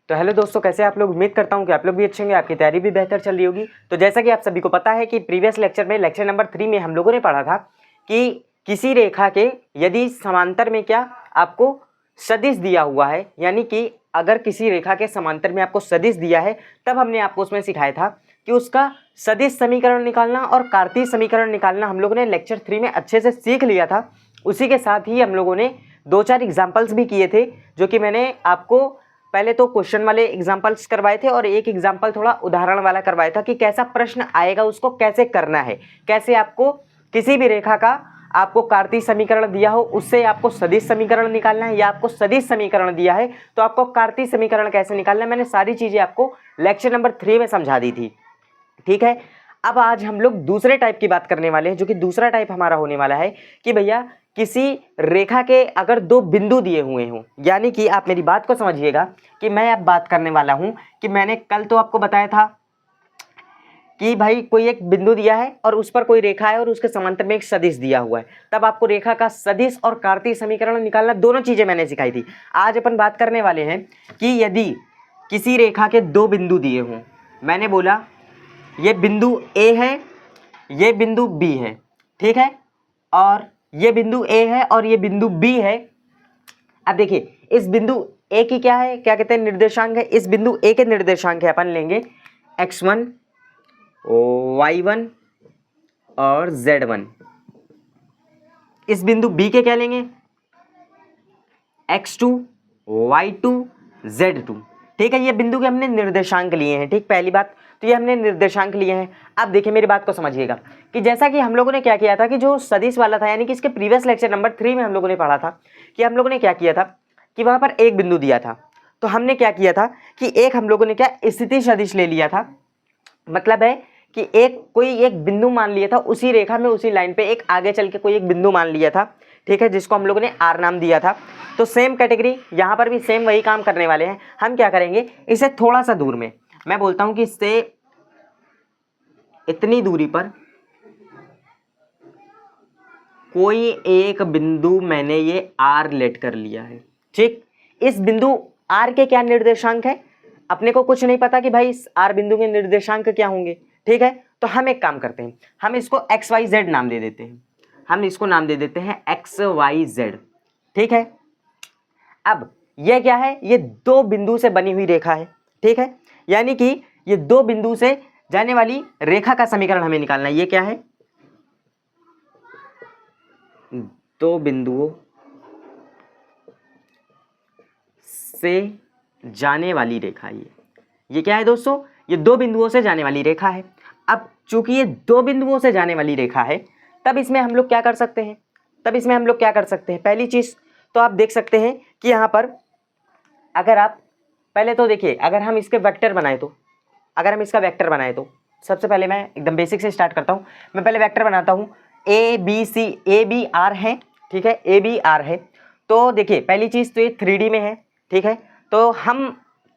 तो हेलो दोस्तों, कैसे आप लोग। उम्मीद करता हूँ कि आप लोग भी अच्छे होंगे, आपकी तैयारी भी बेहतर चल रही होगी। तो जैसा कि आप सभी को पता है कि प्रीवियस लेक्चर में लेक्चर नंबर 3 में हम लोगों ने पढ़ा था कि किसी रेखा के यदि समांतर में क्या आपको सदिश दिया हुआ है, यानी कि अगर किसी रेखा के समांतर में आपको सदिश दिया है, तब हमने आपको उसमें सिखाया था कि उसका सदिश समीकरण निकालना और कार्तीय समीकरण निकालना हम लोगों ने लेक्चर 3 में अच्छे से सीख लिया था। उसी के साथ ही हम लोगों ने 2-4 एग्जाम्पल्स भी किए थे, जो कि मैंने आपको पहले तो क्वेश्चन वाले एग्जाम्पल्स करवाए थे और एक एग्जाम्पल थोड़ा उदाहरण वाला करवाया था कि कैसा प्रश्न आएगा, उसको कैसे करना है, कैसे आपको किसी भी रेखा का आपको कार्तीय समीकरण दिया हो उससे आपको सदिश समीकरण निकालना है, या आपको सदिश समीकरण दिया है तो आपको कार्तीय समीकरण कैसे निकालना है। मैंने सारी चीजें आपको लेक्चर नंबर 3 में समझा दी थी। ठीक है, अब आज हम लोग दूसरे टाइप की बात करने वाले हैं, जो कि दूसरा टाइप हमारा होने वाला है कि भैया किसी रेखा के अगर 2 बिंदु दिए हुए हों, यानी कि आप मेरी बात को समझिएगा कि मैं अब बात करने वाला हूं कि मैंने कल तो आपको बताया था कि भाई कोई एक बिंदु दिया है और उस पर कोई रेखा है और उसके समांतर में एक सदिश दिया हुआ है, तब आपको रेखा का सदिश और कार्तीय समीकरण निकालना, दोनों चीजें मैंने सिखाई थी। आज अपन बात करने वाले हैं कि यदि किसी रेखा के 2 बिंदु दिए हों, मैंने बोला ये बिंदु ए है, ये बिंदु बी है, ठीक है, और ये बिंदु ए है और ये बिंदु बी है। अब देखिए इस बिंदु ए की क्या है, क्या कहते हैं, निर्देशांक है। इस बिंदु ए के निर्देशांक है, अपन लेंगे x1 y1 और z1। इस बिंदु बी के क्या लेंगे, x2 y2 z2। ठीक है, ये बिंदु के हमने निर्देशांक लिए हैं। ठीक, पहली बात तो ये हमने निर्देशांक लिए हैं। अब देखिए मेरी बात को समझिएगा कि जैसा कि हम लोगों ने क्या किया था कि जो सदिश वाला था, यानी कि इसके प्रीवियस लेक्चर नंबर 3 में हम लोगों ने पढ़ा था कि हम लोगों ने क्या किया था कि वहां पर एक बिंदु दिया था, तो हमने क्या किया था कि एक हम लोगों ने क्या स्थिति सदिश ले लिया था। मतलब है कि कोई एक बिंदु मान लिया था, उसी रेखा में उसी लाइन पे एक आगे चल के कोई एक बिंदु मान लिया था, ठीक है, जिसको हम लोगों ने आर नाम दिया था। तो सेम कैटेगरी यहाँ पर भी सेम वही काम करने वाले हैं। हम क्या करेंगे, इसे थोड़ा सा दूर में, मैं बोलता हूं कि इससे इतनी दूरी पर कोई एक बिंदु मैंने ये आर लेट कर लिया है। ठीक, इस बिंदु आर के क्या निर्देशांक है, अपने को कुछ नहीं पता कि भाई इस आर बिंदु के निर्देशांक क्या होंगे। ठीक है, तो हम एक काम करते हैं, हम इसको एक्स वाई जेड नाम दे देते हैं, हम इसको नाम दे देते हैं एक्स वाई जेड। ठीक है, अब यह क्या है, ये 2 बिंदु से बनी हुई रेखा है। ठीक है, यानी कि ये 2 बिंदु से जाने वाली रेखा का समीकरण हमें निकालना है। ये क्या है, 2 बिंदुओं से जाने वाली रेखा। ये क्या है दोस्तों, ये 2 बिंदुओं से जाने वाली रेखा है। अब चूंकि ये 2 बिंदुओं से जाने वाली रेखा है, तब इसमें हम लोग क्या कर सकते हैं, पहली चीज तो आप देख सकते हैं कि यहां पर अगर आप पहले तो देखिए, अगर हम इसके वेक्टर बनाए तो, सबसे पहले मैं एकदम बेसिक से स्टार्ट करता हूं। मैं पहले वेक्टर बनाता हूं, A B C, A B R है। ठीक है, ए बी आर है। तो देखिए पहली चीज तो ये 3D में है। ठीक है, तो हम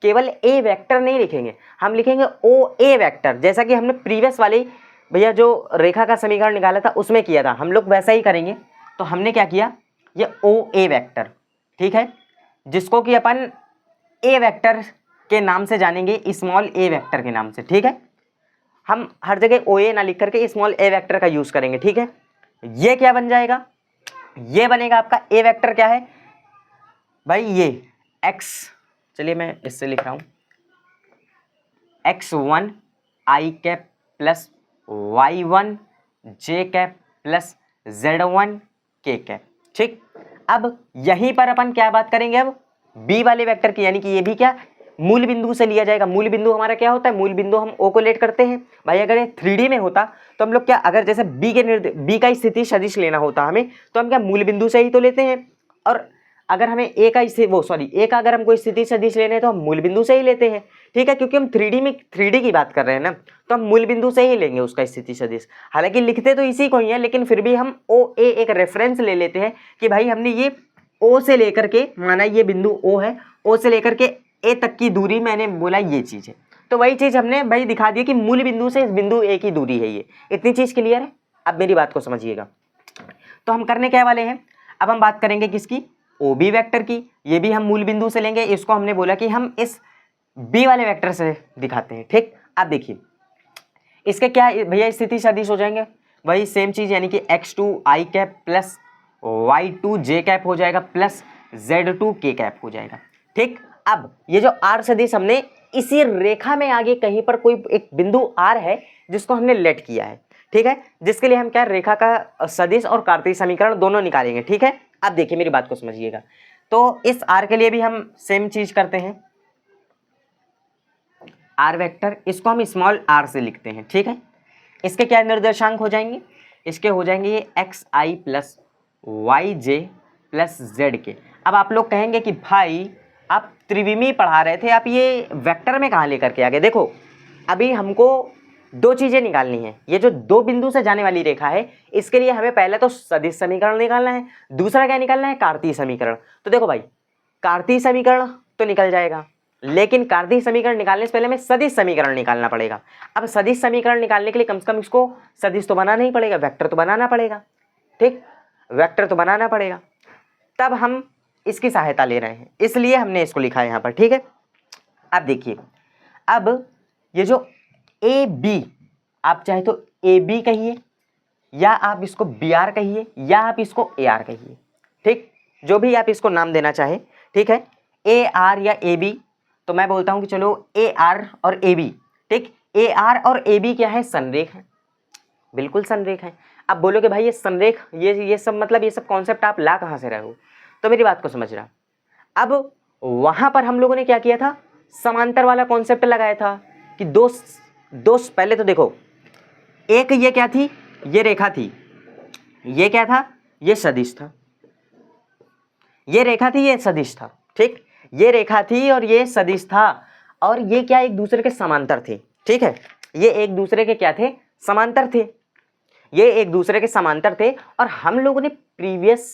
केवल ए वेक्टर नहीं लिखेंगे, हम लिखेंगे ओ ए वेक्टर, जैसा कि हमने प्रीवियस वाले भैया जो रेखा का समीकरण निकाला था उसमें किया था, हम लोग वैसा ही करेंगे। तो हमने क्या किया, ये ओ ए वेक्टर, ठीक है, जिसको कि अपन ए वेक्टर के नाम से जानेंगे, स्मॉल ए वेक्टर के नाम से। ठीक है, हम हर जगह ओ ए ना लिख करके स्मॉल ए वेक्टर का यूज करेंगे। ठीक है, ये क्या बन जाएगा, ये बनेगा आपका ए वेक्टर क्या है भाई, ये x, चलिए मैं इससे लिख रहा हूं, x1 i cap plus y1 j cap plus z1 k cap. ठीक, अब यहीं पर अपन क्या बात करेंगे, अब b वाले वेक्टर की, यानी कि ये भी क्या मूल बिंदु से लिया जाएगा। मूल बिंदु हमारा क्या होता है, मूल बिंदु हम o को लेट करते हैं भाई। अगर ये 3D में होता तो हम लोग क्या, अगर जैसे b का स्थिति सदिश लेना होता हमें, तो हम क्या मूल बिंदु से ही तो लेते हैं, और अगर हमें ए का अगर हमको स्थिति सदिश लेने तो हम मूल बिंदु से ही लेते हैं। ठीक है, क्योंकि हम 3D की बात कर रहे हैं ना, तो हम मूल बिंदु से ही लेंगे उसका स्थिति सदिश। हालांकि लिखते तो इसी को ही है, लेकिन फिर भी हम ओ ए एक रेफरेंस ले लेते हैं कि भाई हमने ये ओ से लेकर के, माना ये बिंदु ओ है, ओ से लेकर के ए तक की दूरी मैंने बोला ये चीज है, तो वही चीज हमने भाई दिखा दी कि मूल बिंदु से इस बिंदु ए की दूरी है ये। इतनी चीज क्लियर है, अब मेरी बात को समझिएगा। तो हम करने क्या वाले हैं, अब हम बात करेंगे किसकी, ओ बी वेक्टर की। ये भी हम मूल बिंदु से लेंगे। इसको हमने बोला कि हम इस बी वाले वेक्टर से दिखाते हैं। ठीक, अब देखिए इसके क्या भैया स्थिति सदिश हो जाएंगे, वही सेम चीज, यानी कि x2 i cap plus y2 j cap हो जाएगा प्लस z2 k कैप हो जाएगा। ठीक, अब ये जो r सदिश हमने इसी रेखा में आगे कहीं पर कोई एक बिंदु r है जिसको हमने लेट किया है। ठीक है, जिसके लिए हम क्या रेखा का सदिश और कार्तीय समीकरण दोनों निकालेंगे। ठीक है, अब देखिए मेरी बात को समझिएगा। तो इस r के लिए भी हम सेम चीज करते हैं, r वेक्टर, इसको हम स्मॉल r से लिखते हैं। ठीक है, इसके क्या निर्देशांक हो जाएंगे, इसके हो जाएंगे x I plus Y J plus Z के। अब आप लोग कहेंगे कि भाई आप त्रिविमी पढ़ा रहे थे, आप ये वेक्टर में कहाँ लेकर के आ गए। देखो अभी हमको दो चीज़ें निकालनी है, ये जो दो बिंदु से जाने वाली रेखा है इसके लिए हमें पहले तो सदिश समीकरण निकालना है, दूसरा क्या निकालना है, कार्तीय समीकरण। तो देखो भाई कार्तीय समीकरण तो निकल जाएगा, लेकिन कार्तीय समीकरण निकालने से पहले हमें सदिश समीकरण निकालना पड़ेगा। अब सदिश समीकरण निकालने के लिए कम से कम इसको सदिश तो बनाना ही पड़ेगा, वेक्टर तो बनाना पड़ेगा। ठीक, वेक्टर तो बनाना पड़ेगा, तब हम इसकी सहायता ले रहे हैं, इसलिए हमने इसको लिखा है यहाँ पर। ठीक है, अब देखिए, अब ये जो ए बी, आप चाहे तो ए बी कहिए या आप इसको बी आर कहिए या आप इसको ए आर कहिए। ठीक, जो भी आप इसको नाम देना चाहे। ठीक है, ए आर या ए बी, तो मैं बोलता हूं कि चलो ए आर और ए बी। ठीक, ए आर और ए बी क्या है, संरेख है, बिल्कुल संरेख है। अब बोलोगे भाई ये संरेख, ये सब मतलब ये सब कॉन्सेप्ट आप ला कहाँ से रहे हो, तो मेरी बात को समझ रहा। अब वहां पर हम लोगों ने क्या किया था, समांतर वाला कॉन्सेप्ट लगाया था कि दो पहले तो देखो, एक ये क्या थी, ये रेखा थी, ये क्या था, ये सदिश था, ये रेखा थी, ये सदिश था। ठीक, ये रेखा थी और ये सदिश था, और ये क्या एक दूसरे के समांतर थे। ठीक है, ये एक दूसरे के क्या थे, समांतर थे, ये एक दूसरे के समांतर थे। और हम लोगों ने प्रीवियस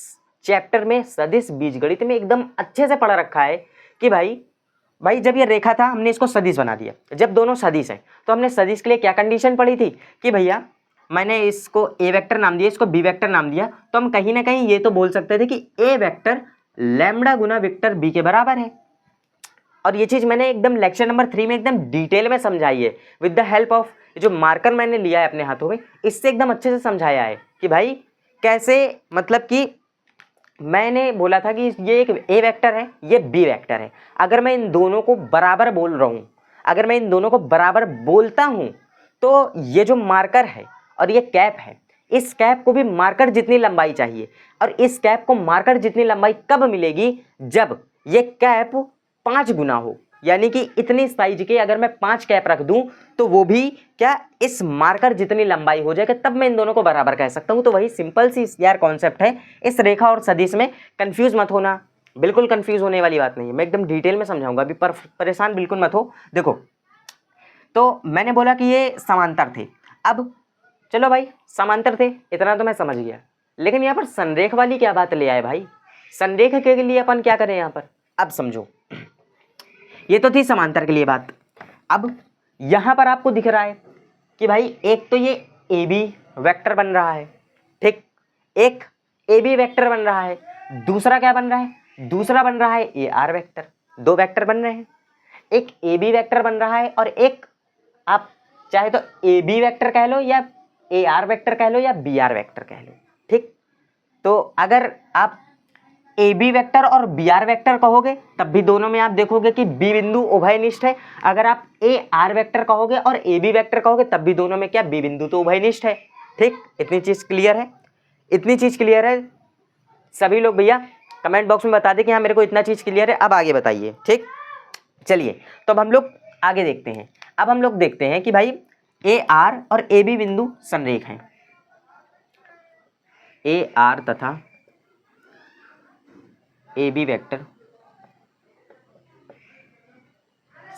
चैप्टर में सदिश बीजगणित में एकदम अच्छे से पढ़ रखा है कि भाई जब ये रेखा था हमने इसको सदिश बना दिया, जब दोनों सदिश हैं तो हमने सदिश के लिए क्या कंडीशन पढ़ी थी कि भैया मैंने इसको ए वेक्टर नाम दिया, इसको बी वेक्टर नाम दिया, तो हम कहीं ना कहीं ये तो बोल सकते थे कि A vector lambda Guna vector B के बराबर है। और ये चीज़ मैंने एकदम लेक्चर नंबर 3 में एकदम डिटेल में समझाई है, विद द हेल्प ऑफ जो मार्कर मैंने लिया है अपने हाथों में, इससे एकदम अच्छे से समझाया है कि भाई कैसे, मतलब कि मैंने बोला था कि ये एक ए वेक्टर है, ये बी वेक्टर है। अगर मैं इन दोनों को बराबर बोल रहा हूँ, अगर मैं इन दोनों को बराबर बोलता हूँ, तो ये जो मार्कर है और ये कैप है, इस कैप को भी मार्कर जितनी लंबाई चाहिए। और इस कैप को मार्कर जितनी लंबाई कब मिलेगी, जब ये कैप 5 गुना हो, यानी कि इतनी साइज के अगर मैं 5 कैप रख दूं तो वो भी क्या इस मार्कर जितनी लंबाई हो जाएगा, तब मैं इन दोनों को बराबर कह सकता हूं। तो वही सिंपल सी यार कॉन्सेप्ट है। इस रेखा और सदिश में कंफ्यूज मत होना, बिल्कुल कंफ्यूज होने वाली बात नहीं है, मैं एकदम डिटेल में समझाऊंगा, अभी परेशान बिल्कुल मत हो। देखो तो मैंने बोला कि ये समांतर थे, अब चलो भाई समांतर थे इतना तो मैं समझ गया, लेकिन यहाँ पर संरेख वाली क्या बात ले आए भाई, संरेख के लिए अपन क्या करें यहाँ पर, अब समझो। ये तो थी समांतर के लिए बात। अब यहाँ पर आपको दिख रहा है कि भाई एक तो ये ए बी वेक्टर बन रहा है, ठीक, एक ए बी वेक्टर बन रहा है, दूसरा क्या बन रहा है, दूसरा बन रहा है ए आर वेक्टर। दो वेक्टर बन रहे हैं, एक ए बी वेक्टर बन रहा है और एक आप चाहे तो ए बी वेक्टर कह लो या ए आर वेक्टर कह लो या बी आर वेक्टर कह लो। ठीक, तो अगर आप ए बी वेक्टर और बी आर वेक्टर कहोगे तब भी दोनों में आप देखोगे कि बी बिंदु उभयनिष्ठ है। अगर आप ए आर वेक्टर कहोगे और ए बी वेक्टर कहोगे तब भी दोनों में क्या बी बिंदु तो उभयनिष्ठ है। ठीक, इतनी चीज क्लियर है, इतनी चीज क्लियर है सभी लोग। भैया कमेंट बॉक्स में बता दें कि हाँ मेरे को इतना चीज क्लियर है। अब आगे बताइए। ठीक, चलिए तो अब हम लोग आगे देखते हैं। अब हम लोग देखते हैं कि भाई ए आर और ए बी बिंदु संरेख हैं, ए आर तथा ए बी वेक्टर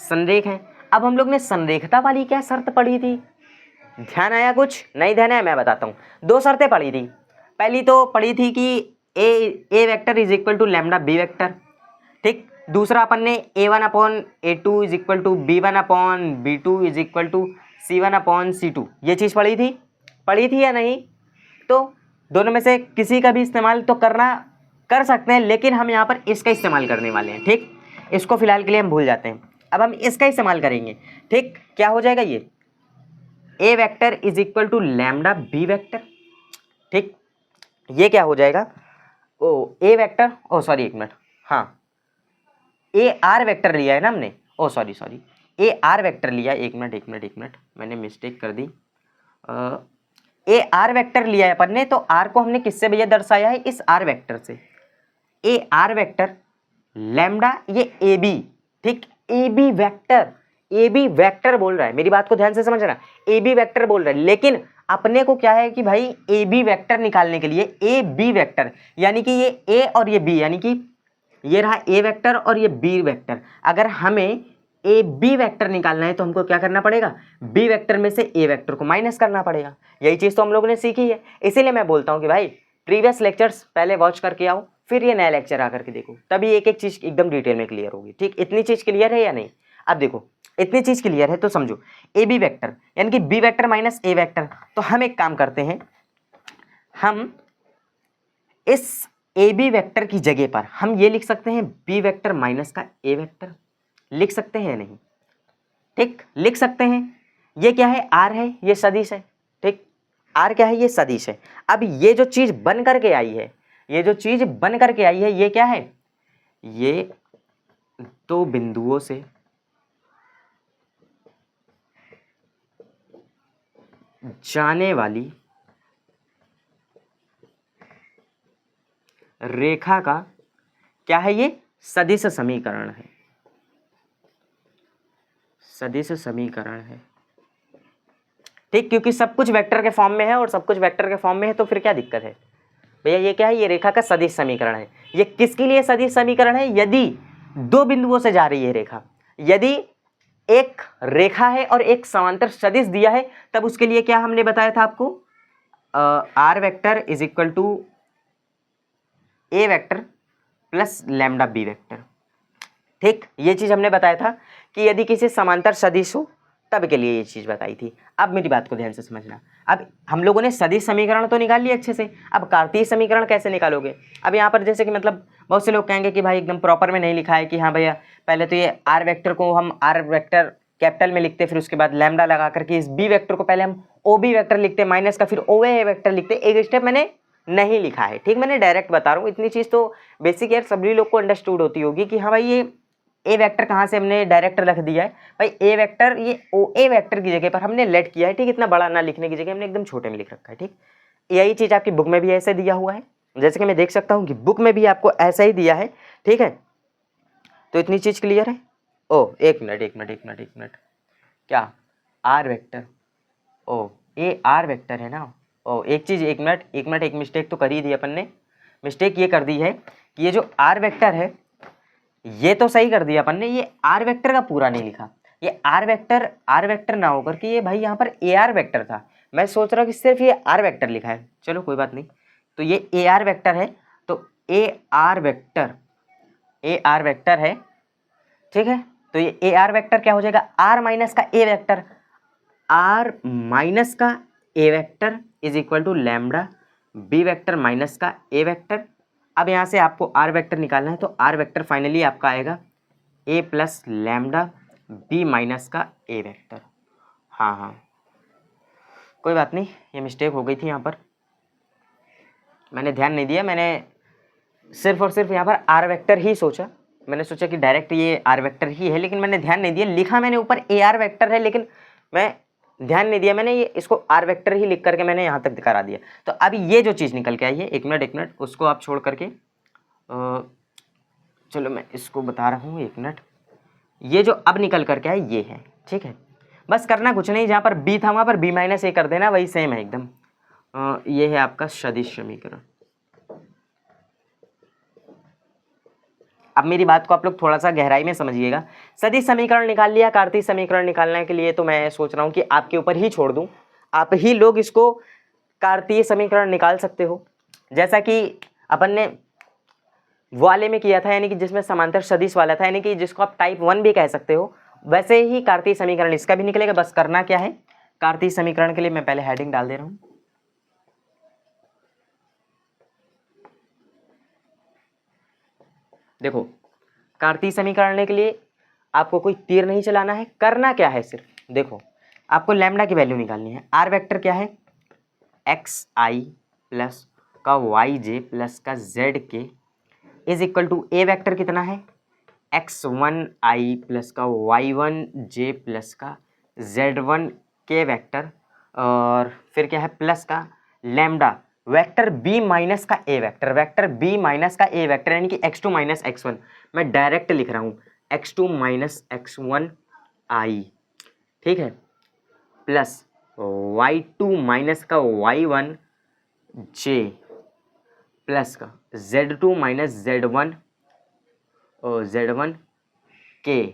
संरेख हैं। अब हम लोग ने संरेखता वाली क्या शर्त पढ़ी थी, ध्यान आया, कुछ नहीं ध्यान आया, मैं बताता हूँ। दो शर्तें पढ़ी थी। पहली तो पढ़ी थी कि A vector is equal to lambda B vector. ठीक, दूसरा अपन ने A1 upon A2 is equal to B1 upon B2 is equal to C1 upon C2, ये चीज़ पढ़ी थी या नहीं। तो दोनों में से किसी का भी इस्तेमाल तो कर सकते हैं, लेकिन हम यहाँ पर इसका इस्तेमाल करने वाले हैं। ठीक, इसको फिलहाल के लिए हम भूल जाते हैं। अब हम इसका इस्तेमाल करेंगे, ठीक। क्या हो जाएगा ये A vector is equal to lambda B vector, ठीक। ये क्या हो जाएगा, O A vector, oh sorry एक मिनट, हाँ ए आर वेक्टर लिया है ना हमने, oh sorry A R vector लिया, एक मिनट मैंने मिस्टेक कर दी। ए आर वेक्टर लिया है अपन ने, तो आर को हमने किससे भैया दर्शाया है, इस आर वेक्टर से। ए आर वेक्टर लैम्डा ये ए बी, ठीक। ए बी वेक्टर बोल रहा है, मेरी बात को ध्यान से समझना, ए बी वेक्टर बोल रहा है, लेकिन अपने को क्या है कि भाई ए बी वेक्टर निकालने के लिए ए बी वेक्टर यानी कि ये ए और ये बी, यानी कि ये रहा ए वेक्टर और ये बी वेक्टर, अगर हमें ए बी वेक्टर निकालना है तो हमको क्या करना पड़ेगा, बी वेक्टर में से ए वेक्टर को माइनस करना पड़ेगा। यही चीज तो हम लोगों ने सीखी है, इसीलिए मैं बोलता हूँ कि भाई प्रीवियस लेक्चर्स पहले वॉच करके आओ, फिर ये नया लेक्चर आकर के देखो, तभी एक एक चीज एकदम डिटेल में क्लियर होगी, ठीक। इतनी चीज क्लियर है या नहीं, अब देखो इतनी चीज क्लियर है तो समझो ए बी वेक्टर यानी कि बी वेक्टर माइनस ए वेक्टर, तो हम एक काम करते हैं, हम इस ए बी वेक्टर की जगह पर हम ये लिख सकते हैं बी वेक्टर माइनस का ए वेक्टर, लिख सकते हैं या नहीं, ठीक लिख सकते हैं। ये क्या है, आर है, ये सदिश है, ठीक। आर क्या है, ये सदिश है। अब ये जो चीज बन करके आई है, ये जो चीज बन करके आई है, ये क्या है, ये दो बिंदुओं से जाने वाली रेखा का क्या है, ये सदिश समीकरण है, सदिश समीकरण है, ठीक। क्योंकि सब कुछ वेक्टर के फॉर्म में है और सब कुछ वेक्टर के फॉर्म में है, तो फिर क्या दिक्कत है भैया, ये क्या है, ये रेखा का सदिश समीकरण है। ये किसके लिए सदिश समीकरण है, यदि दो बिंदुओं से जा रही है रेखा, यदि एक रेखा है और एक समांतर सदिश दिया है, तब उसके लिए क्या हमने बताया था आपको, R vector is equal to A vector plus lambda B vector, ठीक। ये चीज हमने बताया था कि यदि किसी समांतर सदिश हो तब के लिए ये चीज बताई थी। अब मेरी बात को ध्यान से समझना, अब हम लोगों ने सदिश समीकरण तो निकाल लिया अच्छे से, अब कार्तीय समीकरण कैसे निकालोगे। अब यहाँ पर जैसे कि मतलब बहुत से लोग कहेंगे कि भाई एकदम प्रॉपर में नहीं लिखा है कि हाँ भैया पहले तो ये आर वेक्टर को हम आर वेक्टर कैपिटल में लिखते, फिर उसके बाद लैम्डा लगा करके इस बी वेक्टर को पहले हम ओ बी वेक्टर लिखते माइनस का, फिर ओ ए वेक्टर लिखते, एक स्टेप मैंने नहीं लिखा है, ठीक। मैंने डायरेक्ट बता रहा हूँ, इतनी चीज तो बेसिक यार सभी लोग को अंडरस्टूड होती होगी कि हाँ भाई ये ए वेक्टर कहाँ से हमने डायरेक्ट रख दिया है, भाई ए वेक्टर ये ओ ए वेक्टर की जगह पर हमने लेट किया है, ठीक। इतना बड़ा ना लिखने की जगह हमने एकदम छोटे में लिख रखा है, ठीक। यही चीज आपकी बुक में भी ऐसे दिया हुआ है, जैसे कि मैं देख सकता हूँ कि बुक में भी आपको ऐसा ही दिया है, ठीक है। तो इतनी चीज क्लियर है। ओ एक मिनट, क्या आर वेक्टर, ओ ए आर वेक्टर है ना, ओ एक चीज, एक मिनट एक मिस्टेक तो कर ही दी अपन ने, मिस्टेक ये कर दी है कि ये जो आर वेक्टर है ये तो सही कर दिया अपन ने, ये आर वेक्टर का पूरा नहीं लिखा, ये आर वेक्टर ना होकर के ये भाई यहाँ पर ए आर वेक्टर था, मैं सोच रहा हूँ कि सिर्फ ये आर वेक्टर लिखा है, चलो कोई बात नहीं। तो ये ए आर वेक्टर है, तो ए आर वेक्टर है, ठीक है। तो ये ए आर वेक्टर क्या हो जाएगा, आर माइनस का ए वेक्टर, आर माइनस का A vector is equal to lambda B vector minus का ए वेक्टर। अब यहाँ से आपको आर वेक्टर निकालना है, तो आर वेक्टर फाइनली आपका आएगा ए प्लस लैम्डा बी माइनस का ए वेक्टर। हाँ कोई बात नहीं, ये मिस्टेक हो गई थी, यहाँ पर मैंने ध्यान नहीं दिया, मैंने सिर्फ और सिर्फ यहाँ पर आर वेक्टर ही सोचा, मैंने सोचा कि डायरेक्ट ये आर वेक्टर ही है, लेकिन मैंने ध्यान नहीं दिया, लिखा मैंने ऊपर ए आर वेक्टर है, लेकिन मैं ध्यान नहीं दिया, मैंने ये इसको आर वेक्टर ही लिख करके मैंने यहाँ तक करा दिया। तो अब ये जो चीज़ निकल के आई है, एक मिनट उसको आप छोड़ करके चलो मैं इसको बता रहा हूँ, एक मिनट, ये जो अब निकल करके आए ये है, ठीक है। बस करना कुछ नहीं, जहाँ पर बी था वहाँ पर बी माइनस ए कर देना, वही सेम है एकदम। ये है आपका सदिश समीकरण। अब मेरी बात को आप लोग थोड़ा सा गहराई में समझिएगा, सदिश समीकरण निकाल लिया, कार्तीय समीकरण निकालने के लिए तो मैं सोच रहा हूँ कि आपके ऊपर ही छोड़ दूँ, आप ही लोग इसको कार्तीय समीकरण निकाल सकते हो, जैसा कि अपन ने वाले में किया था, यानी कि जिसमें समांतर सदिश वाला था, यानी कि जिसको आप टाइप 1 भी कह सकते हो, वैसे ही कार्तीय समीकरण इसका भी निकलेगा। बस करना क्या है, कार्तीय समीकरण के लिए मैं पहले हेडिंग डाल दे रहा हूँ, देखो कार्तीय समीकरण के लिए आपको कोई तीर नहीं चलाना है, करना क्या है सिर्फ देखो, आपको लैम्डा की वैल्यू निकालनी है। आर वेक्टर क्या है, एक्स आई प्लस का वाई जे प्लस का Z K is equal to A vector कितना है, एक्स वन आई प्लस का वाई वन जे प्लस का जेड वन के वेक्टर, और फिर क्या है प्लस का लैम्डा वेक्टर बी माइनस का A vector, vector B minus का ए वेक्टर यानी कि x two minus x one, मैं डायरेक्ट लिख रहा हूँ x two minus x one i, ठीक है, प्लस वाई टू माइनस का वाई वन जे प्लस का Z2 माइनस Z1 और Z1 के,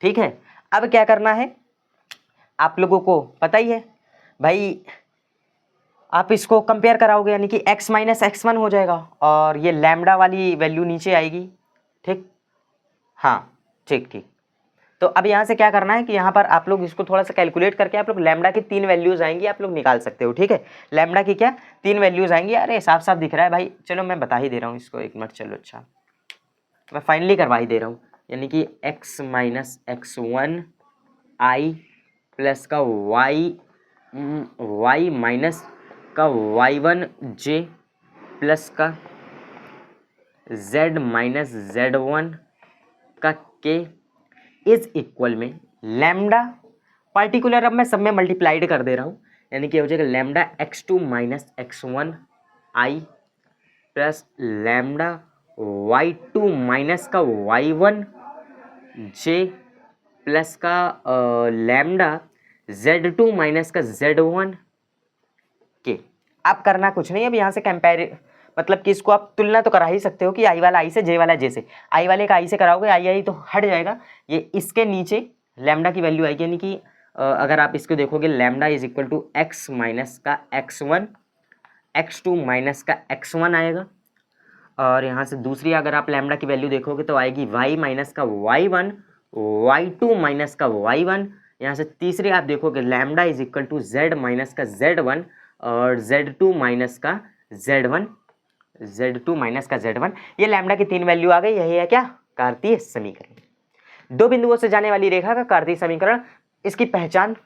ठीक है। अब क्या करना है आप लोगों को पता ही है भाई, आप इसको कंपेयर कराओगे यानी कि x माइनस एक्स वन हो जाएगा और ये लैम्डा वाली वैल्यू नीचे आएगी, ठीक, हाँ ठीक ठीक। तो अब यहाँ से क्या करना है कि यहाँ पर आप लोग इसको थोड़ा सा कैलकुलेट करके आप लोग लैम्डा की 3 वैल्यूज आएंगी आप लोग निकाल सकते हो, ठीक है। लैम्डा की क्या 3 वैल्यूज आएंगी, अरे साफ साफ दिख रहा है भाई, चलो मैं बता ही दे रहा हूँ इसको, एक मिनट, चलो अच्छा मैं फाइनली करवा ही दे रहा हूँ, यानी कि x minus x one I plus का y माइनस का वाई वन जे प्लस का z माइनस जेड वन का के इज इक्वल में लैम्डा पार्टिकुलर, अब मैं सब में मल्टीप्लाइड कर दे रहा हूँ, यानी कि हो जाएगा lambda X two minus x one I plus lambda Y two minus का वाई वन जे प्लस का लैम्डा जेड टू माइनस का जेड वन के। आप करना कुछ नहीं, अब यहाँ से कंपेयर मतलब कि इसको आप तुलना तो करा ही सकते हो कि आई वाला आई से, जे वाला जे से, आई वाले का आई से कराओगे आई आई तो हट जाएगा, ये इसके नीचे लैम्डा की वैल्यू आएगी, यानी कि अगर आप इसको देखोगे lambda is equal to x minus का x one, x two minus का एक्स वन आएगा, और यहाँ से दूसरी अगर आप लैम्डा की वैल्यू देखोगे तो आएगी वाई माइनस का Y one, Y two minus का वाई वन, यहाँ से तीसरी आप देखोगे lambda is equal to Z minus का जेड वन और जेड टू माइनस का Z one, Z two minus का जेड वन, ये लैम्डा की 3 वैल्यू आ गई, यही है क्या कार्तीय समीकरण, 2 बिंदुओं से जाने वाली रेखा का कार्तीय समीकरण। इसकी पहचान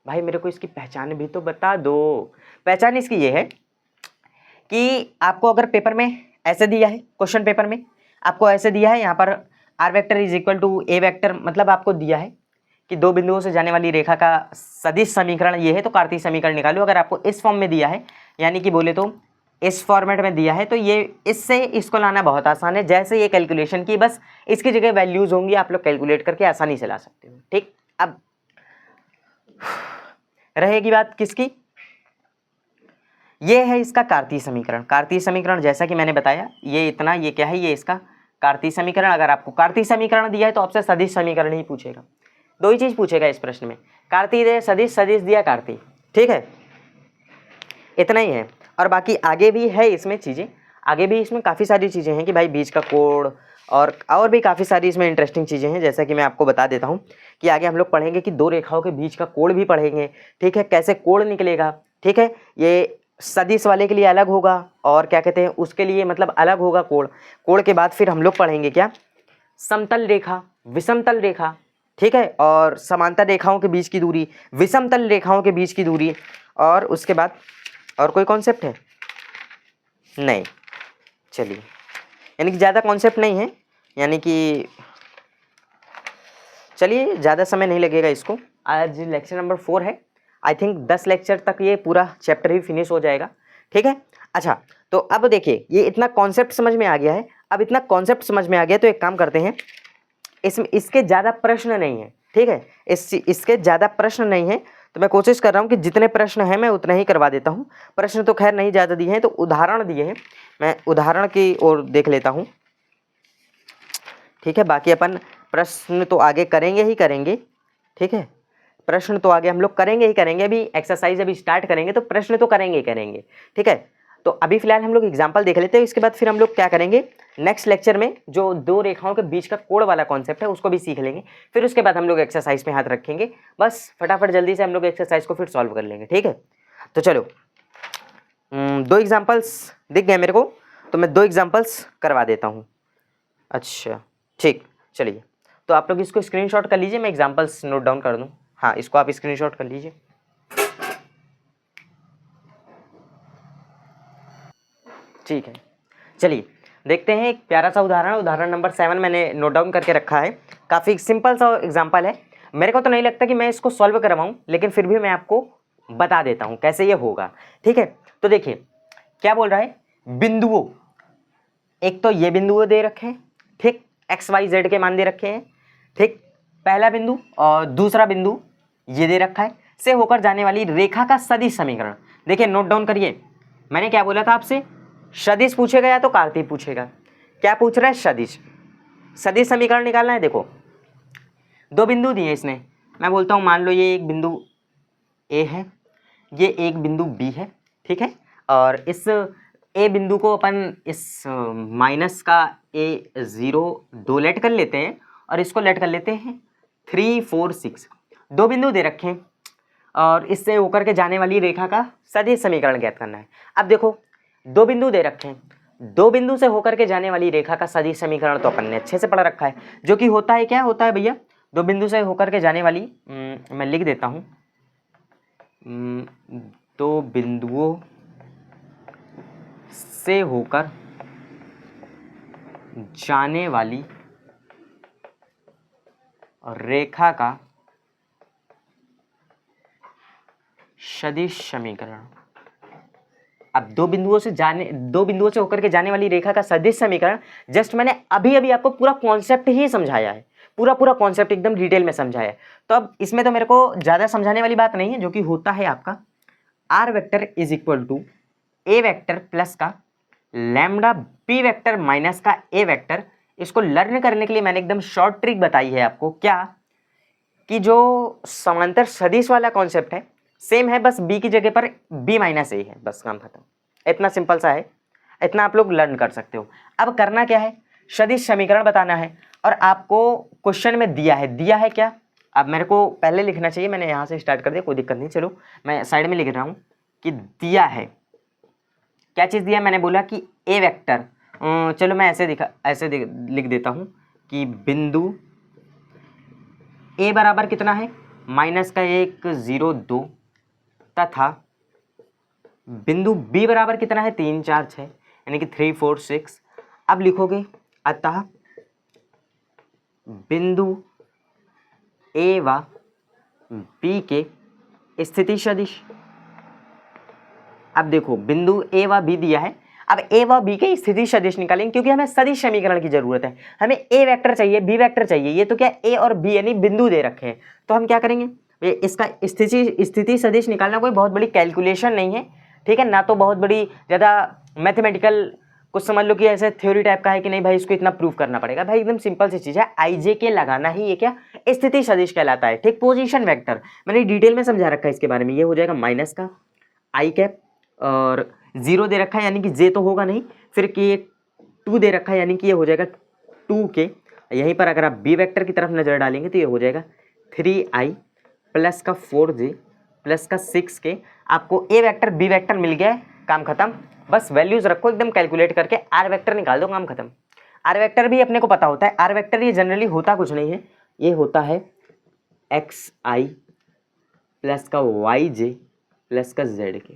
भाई मेरे को इसकी पहचान भी तो बता दो, पहचान इसकी ये है कि आपको अगर पेपर में ऐसे दिया है, क्वेश्चन पेपर में आपको ऐसे दिया है, यहाँ पर R vector is equal to A vector, मतलब आपको दिया है कि 2 बिंदुओं से जाने वाली रेखा का सदिश समीकरण ये है, तो कार्तीय समीकरण निकालो। अगर आपको इस फॉर्म में दिया है, यानी कि बोले तो इस फॉर्मेट में दिया है, तो ये इससे इसको लाना बहुत आसान है, जैसे ये कैलकुलेशन की, बस इसकी जगह वैल्यूज होंगी, आप लोग कैलकुलेट करके आसानी से ला सकते हो, ठीक। अब रहेगी बात किसकी, ये है इसका कार्तीय समीकरण। कार्तीय समीकरण जैसा कि मैंने बताया ये इतना, ये क्या है, ये इसका कार्तीय समीकरण। अगर आपको कार्तीय समीकरण दिया है तो आपसे सदिश समीकरण ही पूछेगा, 2 ही चीज पूछेगा इस प्रश्न में, कार्तीय दे सदिश, सदिश दिया कार्तीय, ठीक है, इतना ही है। और बाकी आगे भी है इसमें चीज़ें, आगे भी इसमें काफ़ी सारी चीज़ें हैं कि भाई बीच का कोण और भी काफ़ी सारी इसमें इंटरेस्टिंग चीज़ें हैं, जैसा कि मैं आपको बता देता हूँ कि आगे हम लोग पढ़ेंगे कि 2 रेखाओं के बीच का कोण भी पढ़ेंगे, ठीक है, कैसे कोण निकलेगा, ठीक है, ये सदिश वाले के लिए अलग होगा और क्या कहते हैं उसके लिए मतलब अलग होगा कोण। कोण के बाद फिर हम लोग पढ़ेंगे क्या, समतल रेखा, विषमतल रेखा, ठीक है, और समांतर रेखाओं के बीच की दूरी, विषमतल रेखाओं के बीच की दूरी, और उसके बाद और कोई कॉन्सेप्ट है नहीं, चलिए, यानी कि ज़्यादा कॉन्सेप्ट नहीं है, यानी कि चलिए ज़्यादा समय नहीं लगेगा इसको। आज लेक्चर नंबर 4 है, आई थिंक 10 लेक्चर तक ये पूरा चैप्टर ही फिनिश हो जाएगा, ठीक है। अच्छा तो अब देखिए ये इतना कॉन्सेप्ट समझ में आ गया है, अब इतना कॉन्सेप्ट समझ में आ गया तो एक काम करते हैं, इसके ज़्यादा प्रश्न नहीं है, ठीक है, इसके ज़्यादा प्रश्न नहीं है, तो मैं कोशिश कर रहा हूँ कि जितने प्रश्न हैं मैं उतना ही करवा देता हूँ। प्रश्न तो खैर नहीं ज़्यादा दिए हैं, तो उदाहरण दिए हैं, मैं उदाहरण की ओर देख लेता हूँ, ठीक है। बाकी अपन प्रश्न तो आगे करेंगे ही करेंगे, ठीक है, प्रश्न तो आगे हम लोग करेंगे ही करेंगे, अभी एक्सरसाइज अभी स्टार्ट करेंगे तो प्रश्न तो करेंगे ही करेंगे, ठीक है। तो अभी फिलहाल हम लोग एग्जाम्पल देख लेते हैं, इसके बाद फिर हम लोग क्या करेंगे नेक्स्ट लेक्चर में जो 2 रेखाओं के बीच का कोण वाला कॉन्सेप्ट है उसको भी सीख लेंगे, फिर उसके बाद हम लोग एक्सरसाइज में हाथ रखेंगे, बस फटाफट जल्दी से हम लोग एक्सरसाइज को फिर सॉल्व कर लेंगे, ठीक है। तो चलो 2 एग्जाम्पल्स दिख गए मेरे को, तो मैं 2 एग्जाम्पल्स करवा देता हूँ। अच्छा ठीक, चलिए तो आप लोग इसको स्क्रीनशॉट कर लीजिए, मैं एग्जांपल्स नोट डाउन कर दूं। हाँ, इसको आप स्क्रीनशॉट कर लीजिए। ठीक है, चलिए देखते हैं एक प्यारा सा उदाहरण। उदाहरण नंबर 7 मैंने नोट डाउन करके रखा है। काफ़ी सिंपल सा एग्जाम्पल है। मेरे को तो नहीं लगता कि मैं इसको सॉल्व करवाऊँ, लेकिन फिर भी मैं आपको बता देता हूँ कैसे ये होगा। ठीक है, तो देखिए क्या बोल रहा है, बिंदुओं, एक तो ये बिंदुओं दे रखे हैं, ठीक, एक्स वाई जेड के मान दे रखे हैं, ठीक, पहला बिंदु और दूसरा बिंदु ये दे रखा है, से होकर जाने वाली रेखा का सदिश समीकरण। देखिए नोट डाउन करिए, मैंने क्या बोला था आपसे, सदिश पूछेगा या तो कार्तीय पूछेगा। क्या पूछ रहा है, सदिश। सदिश समीकरण निकालना है। देखो दो बिंदु दिए इसने, मैं बोलता हूँ मान लो ये एक बिंदु ए है, ये एक बिंदु बी है, ठीक है, और इस ए बिंदु को अपन इस माइनस का A0 दो लेट कर लेते हैं और इसको लेट कर लेते हैं 3 4 6। दो बिंदु दे रखे हैं और इससे होकर के जाने वाली रेखा का सदिश समीकरण ज्ञात करना है। अब देखो दो बिंदु दे रखे हैं, दो बिंदु से होकर के जाने वाली रेखा का सदिश समीकरण तो अपन ने अच्छे से पढ़ रखा है, जो कि होता है, क्या होता है भैया, दो बिंदु से होकर के जाने वाली, मैं लिख देता हूँ, दो बिंदुओं से होकर जाने वाली रेखा का सदिश समीकरण। अब दो बिंदुओं से होकर के जाने वाली रेखा का सदिश समीकरण, जस्ट मैंने अभी अभी आपको पूरा कॉन्सेप्ट ही समझाया है, पूरा कॉन्सेप्ट एकदम डिटेल में समझाया है। तो अब इसमें तो मेरे को ज़्यादा समझाने वाली बात नहीं है, जो कि होता है आपका R vector is equal to A vector plus का लैम्डा बी वेक्टर माइनस का ए वेक्टर। इसको लर्न करने के लिए मैंने एकदम शॉर्ट ट्रिक बताई है आपको, क्या कि जो समांतर सदिश वाला कॉन्सेप्ट है सेम है, बस बी की जगह पर बी माइनस ए है, बस काम खत्म। इतना सिंपल सा है, इतना आप लोग लर्न कर सकते हो। अब करना क्या है, सदिश समीकरण बताना है, और आपको क्वेश्चन में दिया है क्या। अब मेरे को पहले लिखना चाहिए, मैंने यहाँ से स्टार्ट कर दिया, कोई दिक्कत नहीं, चलो मैं साइड में लिख रहा हूँ कि दिया है, क्या चीज़ दिया, मैंने बोला कि ए वेक्टर, चलो मैं ऐसे लिख देता हूँ कि बिंदु ए बराबर कितना है, माइनस का 1 0 2, तथा बिंदु बी बराबर कितना है, 3 4 6, यानी कि 3 4 6। अब लिखोगे अतः बिंदु ए व बी के स्थिति सदिश। अब देखो बिंदु ए व बी दिया है, अब ए व बी के स्थिति सदिश निकालेंगे, क्योंकि हमें सदिश समीकरण की जरूरत है। हमें ए वेक्टर चाहिए, बी वेक्टर चाहिए, ये तो क्या ए और बी यानी बिंदु दे रखे हैं। तो हम क्या करेंगे, इसका स्थिति सदिश निकालना कोई बहुत बड़ी कैलकुलेशन नहीं है, ठीक है, ना तो बहुत बड़ी ज़्यादा मैथमेटिकल कुछ समझ लो कि ऐसे थ्योरी टाइप का है कि नहीं भाई इसको इतना प्रूव करना पड़ेगा। भाई एकदम सिंपल सी चीज़ है, आईजे के लगाना ही ये क्या स्थिति सदिश कहलाता है, ठीक। पोजीशन वेक्टर मैंने डिटेल में समझा रखा है इसके बारे में। ये हो जाएगा माइनस का आई कैप और 0 दे रखा है, यानी कि जे तो होगा नहीं, फिर कि 2 दे रखा है, यानी कि ये हो जाएगा 2 के। यहीं पर अगर आप बी वेक्टर की तरफ नज़र डालेंगे तो ये हो जाएगा 3i प्लस का 4j प्लस का 6k। आपको ए वेक्टर बी वेक्टर मिल गया है, काम खत्म। बस वैल्यूज रखो एकदम कैलकुलेट करके, आर वेक्टर निकाल दो, काम खत्म। आर वेक्टर भी अपने को पता होता है, आर वेक्टर ये जनरली होता कुछ नहीं है, ये होता है xi प्लस का yj प्लस का zk,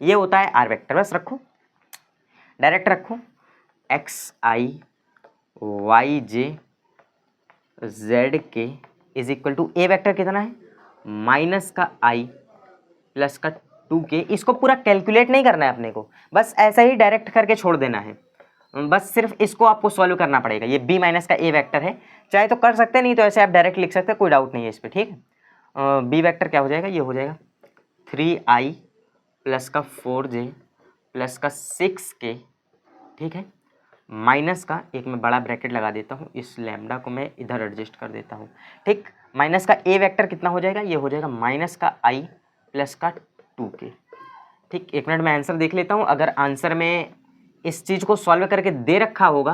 ये होता है आर वेक्टर। बस रखो, डायरेक्ट रखो, xi yj zk is equal to A vector कितना है, माइनस का i प्लस का 2k। इसको पूरा कैलकुलेट नहीं करना है अपने को, बस ऐसा ही डायरेक्ट करके छोड़ देना है। बस सिर्फ इसको आपको सॉल्व करना पड़ेगा। ये b माइनस का a वेक्टर है, चाहे तो कर सकते हैं, नहीं तो ऐसे आप डायरेक्ट लिख सकते हैं, कोई डाउट नहीं है इस पर, ठीक है। b वेक्टर क्या हो जाएगा, ये हो जाएगा 3i प्लस का 4j प्लस का 6k, ठीक है, माइनस का एक मैं बड़ा ब्रैकेट लगा देता हूँ, इस लैम्डा को मैं इधर एडजस्ट कर देता हूँ, ठीक। माइनस का a वेक्टर कितना हो जाएगा, ये हो जाएगा माइनस का i प्लस का 2k, ठीक। एक मिनट में आंसर देख लेता हूँ। अगर आंसर में इस चीज़ को सॉल्व करके दे रखा होगा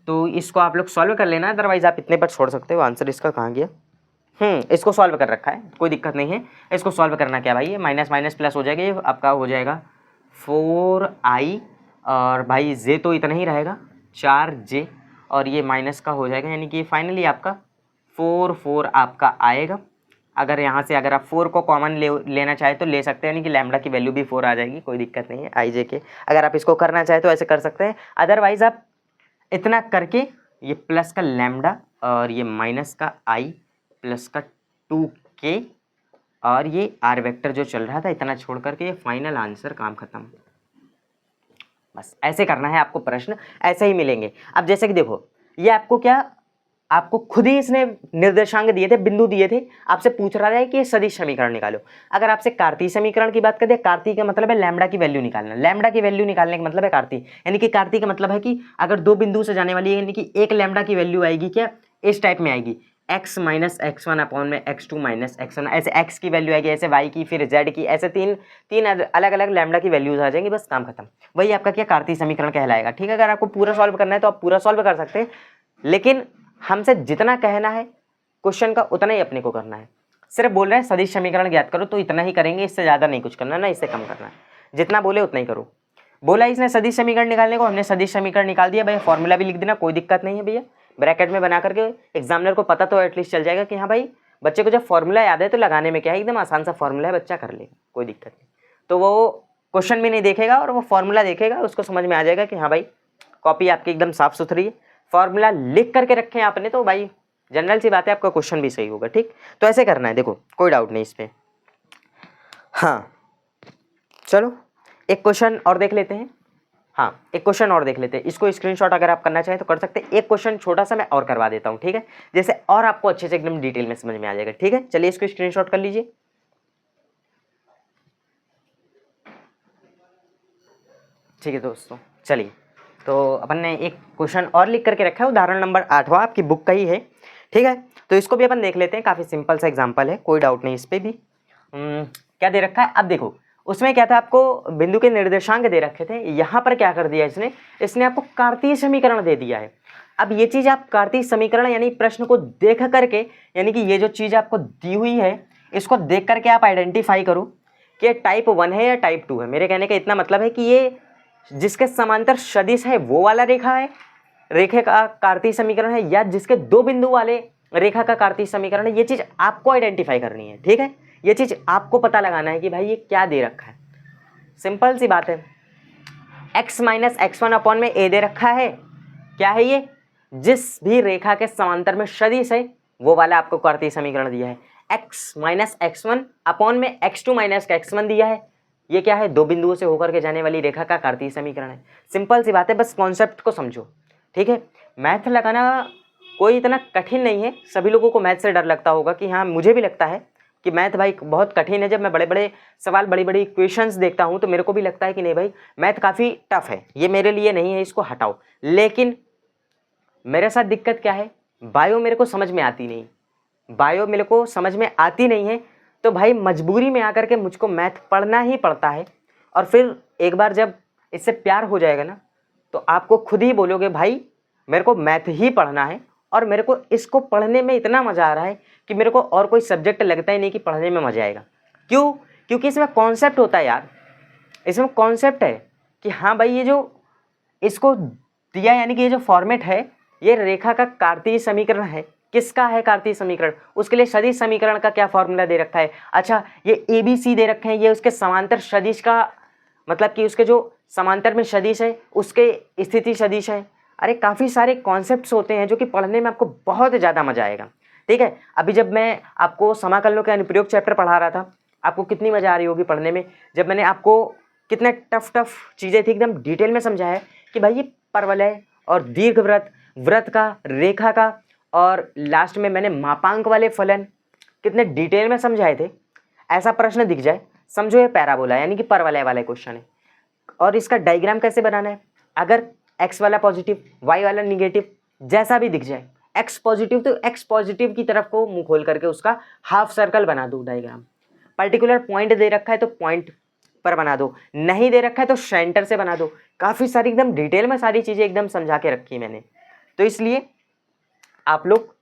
तो इसको आप लोग सॉल्व कर लेना, अदरवाइज आप इतने पर छोड़ सकते हो। आंसर इसका कहाँ गया, इसको सॉल्व कर रखा है, कोई दिक्कत नहीं है। इसको सॉल्व करना क्या भाई, ये माइनस माइनस प्लस हो जाएगा, ये आपका हो जाएगा 4i और भाई जे तो इतना ही रहेगा 4j, और ये माइनस का हो जाएगा, यानी कि फाइनली आपका 4 आपका आएगा। अगर यहाँ से अगर आप 4 को कॉमन लेना चाहे तो ले सकते हैं, यानी कि लैम्डा की वैल्यू भी 4 आ जाएगी, कोई दिक्कत नहीं है आई जे के। अगर आप इसको करना चाहे तो ऐसे कर सकते हैं, अदरवाइज आप इतना करके ये प्लस का लैम्डा और ये माइनस का आई प्लस का 2k और ये आर वेक्टर जो चल रहा था इतना छोड़ करके ये फाइनल आंसर, काम खत्म। बस ऐसे करना है आपको, प्रश्न ऐसे ही मिलेंगे। अब जैसे कि देखो ये आपको क्या, आपको खुद ही इसने निर्देशांक दिए थे, बिंदु दिए थे, आपसे पूछ रहा है कि ये सदिश समीकरण निकालो। अगर आपसे कार्तीय समीकरण की बात करें, कार्तीय का मतलब है लैम्डा की वैल्यू निकालना, लैम्डा की वैल्यू निकालने का मतलब है कार्तीय, यानी कि कार्तीय का मतलब है कि अगर दो बिंदु से जाने वाली है, यानी कि एक लैम्डा की वैल्यू आएगी क्या, इस टाइप में आएगी, x माइनस x1 अपॉन में x2 माइनस x1, ऐसे x की वैल्यू आएगी, ऐसे y की, फिर z की, ऐसे तीन अलग अलग लैम्डा की वैल्यूज आ जाएंगी, बस काम खत्म। वही आपका क्या कार्तीय समीकरण कहलाएगा। ठीक है, अगर आपको पूरा सॉल्व करना है तो आप पूरा सॉल्व कर सकते हैं, लेकिन हमसे जितना कहना है क्वेश्चन का उतना ही अपने को करना है। सिर्फ बोल रहे हैं सदिश समीकरण ज्ञात करो तो इतना ही करेंगे, इससे ज़्यादा नहीं कुछ करना, ना इससे कम करना है, जितना बोले उतना ही करो। बोला इसने सदिश समीकरण निकालने को, हमने सदिश समीकरण निकाल दिया। भैया फॉर्मूला भी लिख देना, कोई दिक्कत नहीं है भैया, ब्रैकेट में बना करके एग्जामिनर को पता तो एटलीस्ट चल जाएगा कि हाँ भाई बच्चे को जब फॉर्मूला याद है तो लगाने में क्या है, एकदम आसान सा फॉर्मूला है, बच्चा कर लेगा, कोई दिक्कत नहीं। तो वो क्वेश्चन भी नहीं देखेगा और वो फॉर्मूला देखेगा, उसको समझ में आ जाएगा कि हाँ भाई कॉपी आपकी एकदम साफ सुथरी है, फॉर्मूला लिख करके रखें आपने तो भाई जनरल सी बात है, आपका क्वेश्चन भी सही होगा। ठीक, तो ऐसे करना है, देखो कोई डाउट नहीं इस पर। हाँ चलो एक क्वेश्चन और देख लेते हैं। हाँ एक क्वेश्चन और देख लेते हैं, इसको स्क्रीनशॉट अगर आप करना चाहें तो कर सकते हैं। एक क्वेश्चन छोटा सा मैं और करवा देता हूँ, ठीक है, जैसे और आपको अच्छे से एकदम डिटेल में समझ में आ जाएगा। ठीक है, चलिए इसको स्क्रीनशॉट कर लीजिए। ठीक है दोस्तों, चलिए तो अपन ने एक क्वेश्चन और लिख करके रखा है, उदाहरण नंबर 8वां आपकी बुक का ही है। ठीक है, तो इसको भी अपन देख लेते हैं, काफ़ी सिंपल सा एग्जाम्पल है, कोई डाउट नहीं इस पर भी। क्या दे रखा है, अब देखो उसमें क्या था, आपको बिंदु के निर्देशांक दे रखे थे, यहाँ पर क्या कर दिया इसने आपको कार्तीय समीकरण दे दिया है। अब ये चीज़ आप कार्तीय समीकरण यानी प्रश्न को देख करके, यानी कि ये जो चीज़ आपको दी हुई है इसको देख करके आप आइडेंटिफाई करो कि टाइप 1 है या टाइप 2 है। मेरे कहने का इतना मतलब है कि ये जिसके समांतर सदिश है वो वाला रेखा है, रेखे का कार्तीय समीकरण है, या जिसके दो बिंदु वाले रेखा का कार्तीय समीकरण है, ये चीज़ आपको आइडेंटिफाई करनी है। ठीक है, ये चीज़ आपको पता लगाना है कि भाई ये क्या दे रखा है, सिंपल सी बात है। x माइनस x1 अपॉन में a दे रखा है, क्या है ये, जिस भी रेखा के समांतर में सदिश है वो वाला आपको कार्तीय समीकरण दिया है। x माइनस x1 अपॉन में x2 माइनस x1 दिया है, ये क्या है, दो बिंदुओं से होकर के जाने वाली रेखा का कार्तीय समीकरण है। सिंपल सी बात है, बस कॉन्सेप्ट को समझो। ठीक है, मैथ लगाना कोई इतना कठिन नहीं है, सभी लोगों को मैथ से डर लगता होगा कि हाँ मुझे भी लगता है कि मैथ भाई बहुत कठिन है। जब मैं बड़े बड़े सवाल, बड़ी बड़ी इक्वेशंस देखता हूँ तो मेरे को भी लगता है कि नहीं भाई मैथ काफ़ी टफ है, ये मेरे लिए नहीं है, इसको हटाओ। लेकिन मेरे साथ दिक्कत क्या है, बायो मेरे को समझ में आती नहीं, बायो मेरे को समझ में आती नहीं है, तो भाई मजबूरी में आकर के मुझको मैथ पढ़ना ही पड़ता है। और फिर एक बार जब इससे प्यार हो जाएगा ना तो आपको खुद ही बोलोगे भाई मेरे को मैथ ही पढ़ना है, और मेरे को इसको पढ़ने में इतना मज़ा आ रहा है कि मेरे को और कोई सब्जेक्ट लगता ही नहीं कि पढ़ने में मज़ा आएगा। क्यों, क्योंकि इसमें कॉन्सेप्ट होता है यार, इसमें कॉन्सेप्ट है कि हाँ भाई ये जो इसको दिया, यानी कि ये जो फॉर्मेट है, ये रेखा का कार्तीय समीकरण है। किसका है कार्तीय समीकरण, उसके लिए सदिश समीकरण का क्या फॉर्मूला दे रखा है। अच्छा ये ABC दे रखे हैं, ये उसके समांतर सदिश का मतलब कि उसके जो समांतर में सदिश है उसके स्थिति सदिश है। अरे काफ़ी सारे कॉन्सेप्ट्स होते हैं जो कि पढ़ने में आपको बहुत ज़्यादा मज़ा आएगा। ठीक है, अभी जब मैं आपको समाकलनों के अनुप्रयोग चैप्टर पढ़ा रहा था, आपको कितनी मज़ा आ रही होगी पढ़ने में, जब मैंने आपको कितने टफ चीज़ें थी एकदम डिटेल में समझाया कि भाई ये परवलय और दीर्घवृत्त, वृत्त का, रेखा का, और लास्ट में मैंने मापांक वाले फलन कितने डिटेल में समझाए थे। ऐसा प्रश्न दिख जाए समझो ये पैराबोला यानी कि परवलय वाला क्वेश्चन है, और इसका डायग्राम कैसे बनाना है, अगर x वाला पॉजिटिव y वाला निगेटिव जैसा भी दिख जाए, x पॉजिटिव तो x पॉजिटिव की तरफ को मुंह खोल करके उसका हाफ सर्कल बना दो डायग्राम। पर्टिकुलर पॉइंट दे रखा है तो पॉइंट पर बना दो, नहीं दे रखा है तो सेंटर से बना दो। काफ़ी सारी एकदम डिटेल में सारी चीज़ें एकदम समझा के रखी मैंने। तो इसलिए आप लोग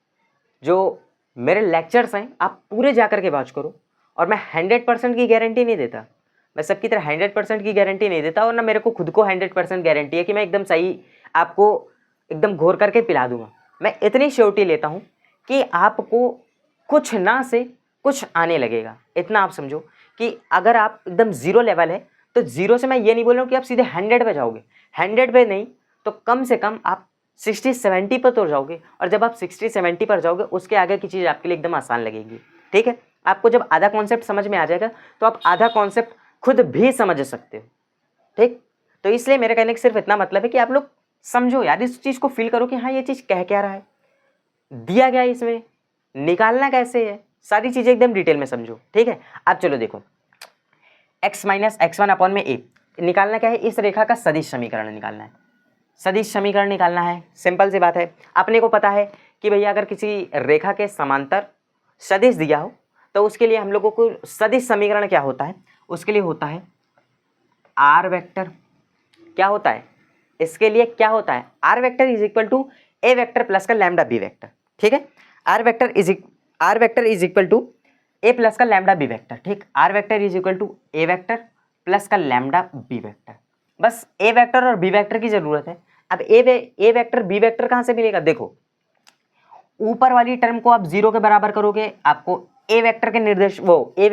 जो मेरे लेक्चर्स हैं आप पूरे जा कर के वॉच करो, और मैं 100% की गारंटी नहीं देता, मैं सबकी तरह 100% की गारंटी नहीं देता, और ना मेरे को खुद को 100% गारंटी है कि मैं एकदम सही आपको एकदम घोर करके पिला दूंगा। मैं इतनी श्योरिटी लेता हूँ कि आपको कुछ ना से कुछ आने लगेगा। इतना आप समझो कि अगर आप एकदम ज़ीरो लेवल है तो ज़ीरो से मैं ये नहीं बोल रहा हूँ कि आप सीधे 100 पे जाओगे, 100 पे नहीं तो कम से कम आप 60-70 पर तो जाओगे, और जब आप 60-70 पर जाओगे उसके आगे की चीज़ आपके लिए एकदम आसान लगेगी। ठीक है, आपको जब आधा कॉन्सेप्ट समझ में आ जाएगा तो आप आधा कॉन्सेप्ट खुद भी समझ सकते हो। ठीक, तो इसलिए मेरे कहने का सिर्फ इतना मतलब है कि आप लोग समझो यार, इस चीज़ को फील करो कि हाँ ये चीज़ कह क्या रहा है, दिया गया है, इसमें निकालना कैसे है, सारी चीज़ें एकदम डिटेल में समझो। ठीक है, अब चलो देखो, x माइनस x1 अपॉन में a निकालना क्या है, इस रेखा का सदिश समीकरण निकालना है। सदिश समीकरण निकालना है, सिंपल सी बात है। अपने को पता है कि भैया अगर किसी रेखा के समांतर सदिश दिया हो तो उसके लिए हम लोगों को सदिश समीकरण क्या होता है, उसके लिए होता है आर वेक्टर। क्या होता है इसके लिए, क्या होता है, R vector is equal to A vector plus का लैम्डा बी वेक्टर। ठीक है, R vector is equal to A plus का लैम्डा बी वेक्टर। ठीक, R vector is equal to A vector plus का लैम्डा बी वेक्टर। बस A vector और B vector की जरूरत है। अब ए वेक्टर बी वेक्टर कहाँ से मिलेगा, देखो ऊपर वाली टर्म को आप 0 के बराबर करोगे, आपको ए वेक्टर के निर्देश ए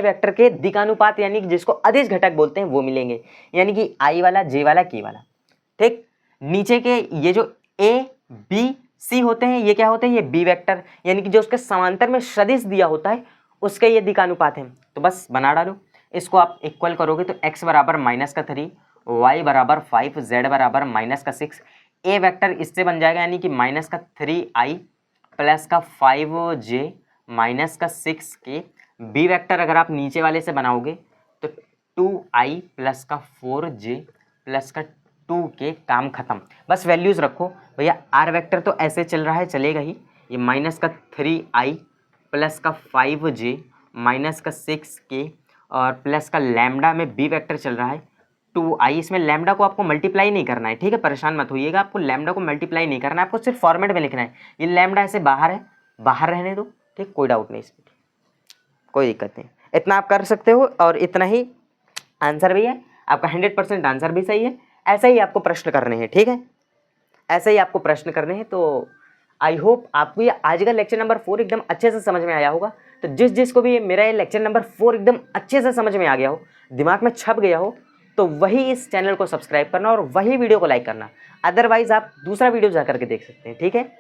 वेक्टर के दिशानुपात यानी कि जिसको अदिश घटक बोलते हैं वो मिलेंगे, यानी कि आई वाला, जे वाला, के वाला। ठीक, नीचे के ये जो ए बी सी होते हैं ये क्या होते हैं, ये बी वेक्टर यानी कि जो उसके समांतर में सदिश दिया होता है उसके ये दिशानुपात हैं। तो बस बना डालो, इसको आप इक्वल करोगे तो x बराबर -3, y बराबर 5, z बराबर -6, ए वेक्टर इससे बन जाएगा यानी कि -3i प्लस का 5j -6k। बी वेक्टर अगर आप नीचे वाले से बनाओगे तो 2i प्लस का 4j प्लस का 2k, काम खत्म। बस वैल्यूज रखो भैया, आर वेक्टर तो ऐसे चल रहा है, चलेगा ही, ये -3i प्लस का 5j -6k और प्लस का लैम्डा में बी वेक्टर चल रहा है 2i। इसमें लैम्डा को आपको मल्टीप्लाई नहीं करना है, ठीक है, परेशान मत होइएगा, आपको लैम्डा को मल्टीप्लाई नहीं करना है, आपको सिर्फ फॉर्मेट में लिखना है। ये लैम्डा ऐसे बाहर है, बाहर रहने दो, ठीक, कोई डाउट नहीं इसमें, कोई दिक्कत नहीं, इतना आप कर सकते हो और इतना ही आंसर भी है आपका, 100% आंसर भी सही है। ऐसा ही आपको प्रश्न करने हैं, ठीक है, ऐसे ही आपको प्रश्न करने हैं। तो आई होप आपको ये आज का लेक्चर नंबर 4 एकदम अच्छे से समझ में आया होगा। तो जिसको भी मेरा ये लेक्चर नंबर 4 एकदम अच्छे से समझ में आ गया हो, दिमाग में छप गया हो, तो वही इस चैनल को सब्सक्राइब करना और वही वीडियो को लाइक करना। अदरवाइज आप दूसरा वीडियो जा करके देख सकते हैं, ठीक है।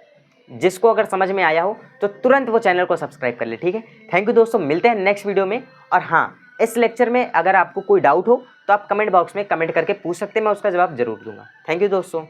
जिसको अगर समझ में आया हो तो तुरंत वो चैनल को सब्सक्राइब कर ले, ठीक है। थैंक यू दोस्तों, मिलते हैं नेक्स्ट वीडियो में। और हाँ, इस लेक्चर में अगर आपको कोई डाउट हो तो आप कमेंट बॉक्स में कमेंट करके पूछ सकते हैं, मैं उसका जवाब जरूर दूंगा। थैंक यू दोस्तों।